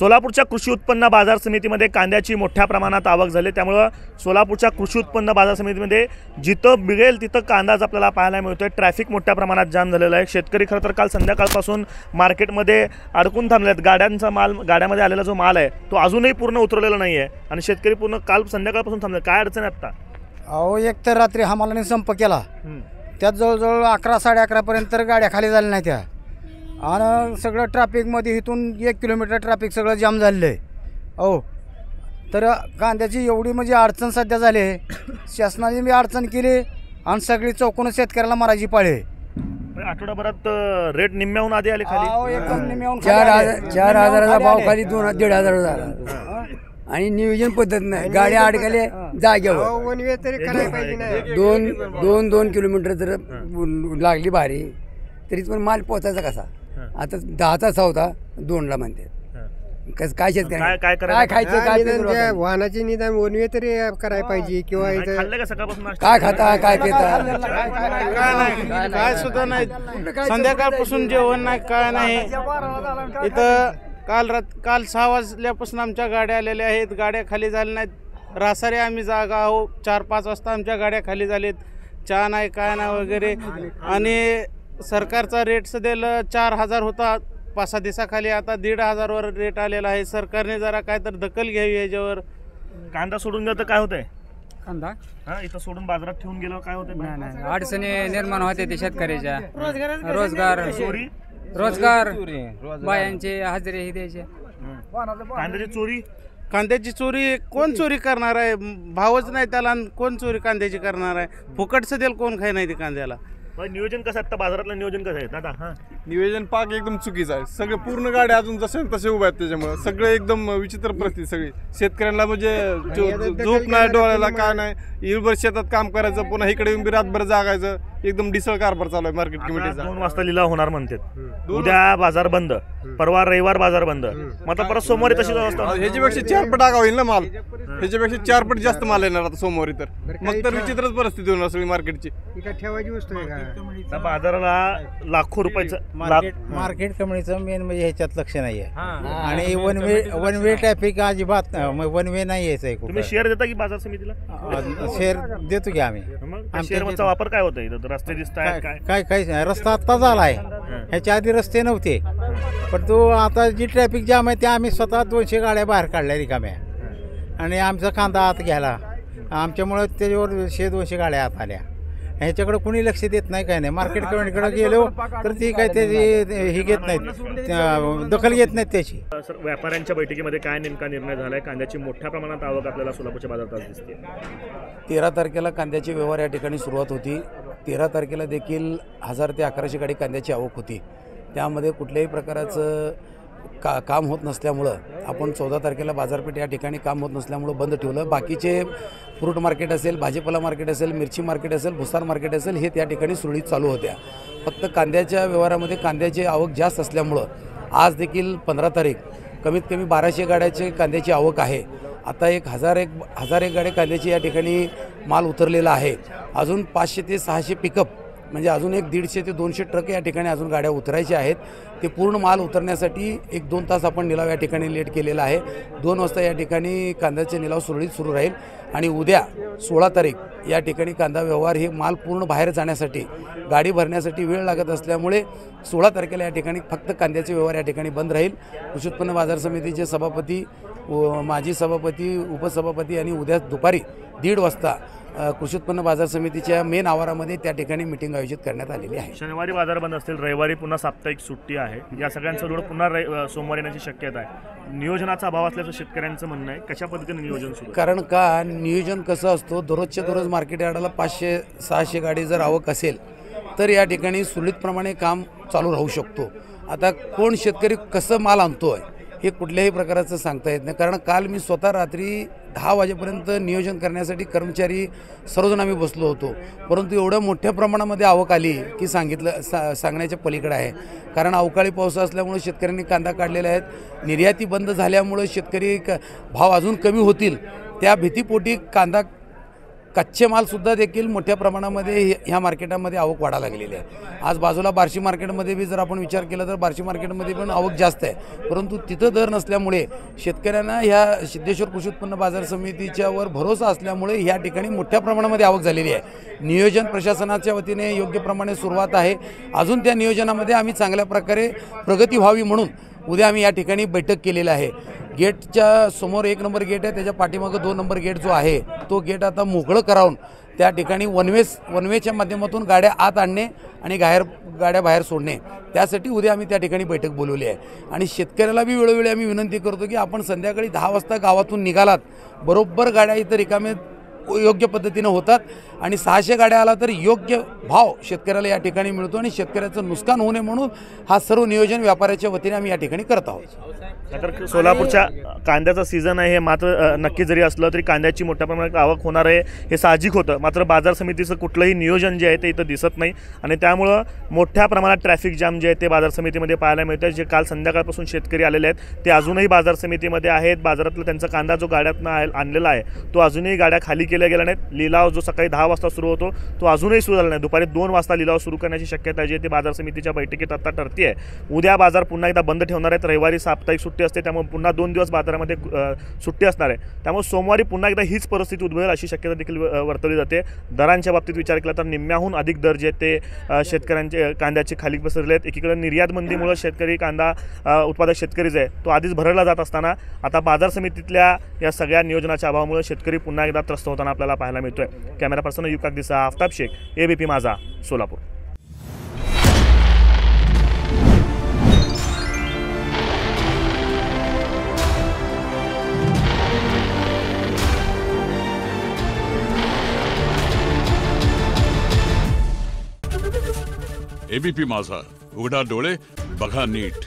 सोलापूरच्या कृषी उत्पन्न बाजार समितीमध्ये कांद्याची मोठ्या प्रमाणात आवक झाली। त्यामुळे सोलापूरच्या कृषी उत्पन्न बाजार समितीमध्ये जिथं मिळेल तिथं कांदाच आपल्याला पाहायला मिळतोय। ट्रॅफिक मोठ्या प्रमाणात जाम झालेला आहे। शेतकरी खरं तर काल संध्याकाळपासून मार्केटमध्ये अडकून थांबले आहेत। गाड्यांचा माल, गाड्यामध्ये आलेला जो माल आहे तो अजूनही पूर्ण उतरलेला नाही आहे आणि शेतकरी पूर्ण काल संध्याकाळपासून थांबले। काय अडचण आहे आता? अहो, एक तर रात्री हमालाने संप केला, त्यात जवळजवळ 11 साडे 11 पर्यंत गाड्या खाली झाल्या नाही त्या, आणि सगळं ट्रॅफिकमध्ये इथून 1 किलोमीटर ट्रॅफिक सगळं जाम झालेलं आहे। हो, तर कांद्याची एवढी म्हणजे अडचण सध्या झाली आहे। शासनाने बी अडचण केली आणि सगळी चौकून शेतकऱ्याला मारायची पाळी। आठवड्याभरात रेट निम्म्याहून आधी आले खाली, एकदम निम्म्याहून 4,000चा भाव खाली 2,500 झाला आणि नियोजन पद्धत नाही, गाड्या अडकले जागेवर। दोन किलोमीटर जर लागली भारी तरी पण माल पोचायचा कसा? आता 10चा होता 2ला म्हणते काय शेतकरी काय खायचं? काय वाहनाचे निदान वनवे तरी करायला पाहिजे किंवा काय खाता काय पिता काय सुद्धा नाही। संध्याकाळपासून जेवण नाही, काय नाही। इथं काल 6 वाजल्यापासून आमच्या गाड्या आलेल्या आहेत, गाड्या खाली झाल्या नाहीत। रासारे आम्ही जागा आहो, 4-5 वाजता आमच्या गाड्या खाली झालेत। चहा नाही, काय नाही वगैरे। आणि सरकारचा रेट सध्या 4,000 होता 5-6 दिवसाखाली, आता 1,500 वर रेट आलेला आहे। सरकारने जरा काय तर दखल घ्यावी याच्यावर। कांदा सोडून गेलं तर काय होतंय? कांदा इथं सोडून बाजारात ठेवून गेलो काय होतंय? नाही, अडचणी निर्माण होते ते शेतकऱ्याच्या। रोजगार बायांचे हजेरी ही द्यायचे। कांद्याची चोरी कोण चोरी करणार आहे? भावच नाही त्याला, कोण चोरी कांद्याची करणार आहे? फुकटचं देईल कोण खाय नाही ते कांद्याला। नियोजन कसं आता बाजारातलं नियोजन कसं आहे दादा? नियोजन पाक एकदम चुकीचं आहे। सगळे पूर्ण गाड्या अजून जसे तसे उभे आहेत, त्याच्यामुळे सगळे एकदम विचित्र परिस्थिती सगळी। शेतकऱ्यांना म्हणजे झोप नाही, डोळ्याला काय नाही, इरभर शेतात काम करायचं, पुन्हा इकडे येऊन रातभर जागायचं। एकदम डिसळ कारभार चालू आहे मार्केट कमिटीचा। 2 वाजता लिलाव होणार म्हणतात, उद्या बाजार बंद, परवा रविवार बाजार बंद, मग परत सोमवारी तशीच अवस्था। ह्याच्यापेक्षा 4 पट आगाव होईल ना माल, ह्याच्यापेक्षा 4 पट जास्त माल येणार आता सोमवारी। तर मग तर विचित्रच परिस्थिती होणार सगळी मार्केटची। ठेवायची वस्तू आहे का बाजाराला लाखो रुपयाचं मार्केट कमिटीचं मेन म्हणजे ह्याच्यात लक्ष नाही आहे। आणि वन वे ट्रॅफिक अजिबात वन वे नाही यायचं। तुम्ही शेअर देता की बाजार समितीला? शेअर देतो की आम्ही। शेअरचा वापर काय होतोय? रस्ते दिसतायत काय रस्ता आत्ता झाला आहे, ह्याच्या आधी रस्ते नव्हते। पण तो आता जी ट्रॅफिक जाम आहे त्या आम्ही स्वतः 200 गाड्या बाहेर काढल्या रिकाम्या, आणि आमचा कांदा आत घ्यायला आमच्यामुळं त्याच्यावर 100-200 गाड्या आत आल्या। ह्याच्याकडे कुणी लक्ष देत नाही, काय नाही। मार्केट कमिटीकडे गेलो तर ती काय त्याची ही घेत नाहीत, दखल घेत नाहीत त्याची। सर, व्यापाऱ्यांच्या बैठकीमध्ये काय नेमका निर्णय झालाय? कांद्याची मोठ्या प्रमाणात आवक आपल्याला सोलापूरच्या बाजारात दिसते। 13 तारखेला कांद्याचे व्यवहार या ठिकाणी सुरुवात होती। 13 तारखेला देखील 1000 ते 1100 गाडी कांद्याची आवक होती। त्यामध्ये कुठल्याही प्रकाराचं काम होत नसल्यामुळं आपण 14 तारखेला बाजारपेठ या ठिकाणी काम होत नसल्यामुळं बंद ठेवलं। बाकीचे फ्रूट मार्केट असेल, भाजीपाला मार्केट असेल, मिरची मार्केट असेल, भुसार मार्केट असेल, हे त्या ठिकाणी सुरळीत चालू होत्या। फक्त कांद्याच्या व्यवहारामध्ये कांद्याची आवक जास्त असल्यामुळं आज देखील 15 तारीख कमीत कमी 1200 गाड्याची कांद्याची आवक आहे। आता 1001 गाड्या कांद्याची या ठिकाणी माल उतरलेला आहे। अजून 500 ते 600 पिकअप म्हणजे अजून 150 ते 200 ट्रक या ठिकाणी अजून गाड्या उतरायच्या आहेत। ते पूर्ण माल उतरण्यासाठी 1-2 तास आपण निलाव या ठिकाणी लेट केलेला आहे। 2 वाजता या ठिकाणी कांद्याचे निलाव सुरळीत सुरू राहील आणि उद्या 16 तारीख या ठिकाणी कांदा व्यवहार हे माल पूर्ण बाहेर जाण्यासाठी, गाडी भरण्यासाठी वेळ लागत असल्यामुळे 16 तारखेला या ठिकाणी फक्त कांद्याचे व्यवहार या ठिकाणी बंद राहील। कृषी उत्पन्न बाजार समितीचे सभापती, माजी सभापती, उपसभापती आणि उद्या दुपारी 1:30 वाजता कृषी उत्पन्न बाजार समितीच्या मेन आवारामध्ये त्या ठिकाणी मीटिंग आयोजित करण्यात आलेली आहे। शनिवारी बाजार बंद असतील, रविवारी पुन्हा साप्ताहिक सुट्टी आहे। या सगळ्यांचं जोड पुन्हा सोमवारी येण्याची शक्यता आहे। नियोजनाचा अभाव असल्याचं शेतकऱ्यांचं म्हणणं आहे। कशा पद्धतीने नियोजन सुरू? कारण का नियोजन कसं असतो, दररोजच्या दररोज मार्केट यार्डाला 500-600 गाडी जर आवक असेल तर या ठिकाणी सुरळीतप्रमाणे काम चालू राहू शकतो। आता कोण शेतकरी कसं माल आणतो आहे हे कुठल्याही प्रकाराचं सांगता येत नाही। कारण काल मी स्वतः रात्री 10 वाजेपर्यंत नियोजन करण्यासाठी कर्मचारी सर्वजण आम्ही बसलो होतो, परंतु एवढ्या मोठ्या प्रमाणामध्ये आवक आली की सांगण्याच्या पलीकडे आहे। कारण अवकाळी पाऊस असल्यामुळे शेतकऱ्यांनी कांदा काढलेले आहेत। निर्याती बंद झाल्यामुळे शेतकरी भाव अजून कमी होतील त्या भीतीपोटी कांदा कच्चे मालसुद्धा देखील मोठ्या प्रमाणामध्ये ह्या मार्केटामध्ये आवक वाढायला लागलेली आहे. आज बाजूला बार्शी मार्केटमध्ये बी जर आपण विचार केला तर बार्शी मार्केटमध्ये पण आवक जास्त आहे, परंतु तिथं दर नसल्यामुळे शेतकऱ्यांना ह्या सिद्धेश्वर कृषी उत्पन्न बाजार समितीच्यावर भरोसा असल्यामुळे ह्या ठिकाणी मोठ्या प्रमाणामध्ये आवक झालेली आहे. नियोजन प्रशासनाच्या वतीने योग्य प्रमाणे सुरुवात आहे. अजून त्या नियोजनामध्ये आम्ही चांगल्या प्रकारे प्रगती व्हावी म्हणून उद्या आम्ही या ठिकाणी बैठक केलेलं आहे. गेटच्या समोर 1 नंबर गेट आहे, त्याच्या पाठीमागं 2 नंबर गेट जो आहे तो गेट आता मोकळं करावून त्या ठिकाणी वनवेच्या माध्यमातून गाड्या आत आणणे आणि गाड्या बाहेर सोडणे, त्यासाठी उद्या आम्ही त्या ठिकाणी बैठक बोलवली आहे. आणि शेतकऱ्याला बी वेळोवेळी आम्ही विनंती करतो की आपण संध्याकाळी 10 वाजता गावातून निघालात, बरोबर गाड्या इथं रिकामे योग्य पद्धतीनं होतात आणि 600 गाड्या आला तर योग्य भाव शेतकऱ्याला या ठिकाणी मिळतो आणि शेतकऱ्याचं नुकसान होऊ नये म्हणून हा सर्व नियोजन व्यापाऱ्याच्या वतीने आम्ही या ठिकाणी करत आहोत. तर सोलापूरच्या कांद्याचा सीझन आहे हे मात्र नक्की जरी असलं तरी कांद्याची मोठ्या प्रमाणात आवक होणार आहे हे साहजिक होतं, मात्र बाजार समितीचं कुठलंही नियोजन जे आहे ते इथं दिसत नाही आणि त्यामुळं मोठ्या प्रमाणात ट्रॅफिक जाम जे आहे ते बाजार समितीमध्ये पाहायला मिळतं. जे काल संध्याकाळपासून शेतकरी आलेले आहेत ते अजूनही बाजार समितीमध्ये आहेत. बाजारातला त्यांचा कांदा जो गाड्यातनं आणलेला आहे तो अजूनही गाड्या खाली केल्या गेल्या नाहीत. लिलाव जो सकाळी 10 वाजता सुरू होतो तो अजूनही सुरू झाला नाही. दुपारी 2 वाजता लिलाव सुरू करण्याची शक्यता जी आहे ती बाजार समितीच्या बैठकीत आता ठरते आहे. उद्या बाजार पुन्हा एकदा बंद ठेवणार आहेत. रविवारी साप्ताहिक सुट्टी असते, त्यामुळे पुन्हा 2 दिवस बाजारामध्ये सुट्टी असणार आहे. त्यामुळे सोमवारी पुन्हा एकदा हीच परिस्थिती उद्भवेल अशी शक्यता देखील वर्तवली जाते. दरांच्या बाबतीत विचार केला तर निम्म्याहून अधिक दर जे आहेत ते शेतकऱ्यांचे कांद्याचे खाली बसरले आहेत. एकीकडे निर्यात बंदीमुळे शेतकरी कांदा उत्पादक शेतकरी जे आहे तो आधीच भरडला जात असताना आता बाजार समितीतल्या या सगळ्या नियोजनाच्या अभावामुळे शेतकरी पुन्हा एकदा त्रस्त होताना आपल्याला पाहायला मिळतोय. कॅमेरा पर्सन युकाक दिसा, आफताब शेख, ABP माझा, सोलापूर. ABP माझा, उघडा डोळे बघा नीट.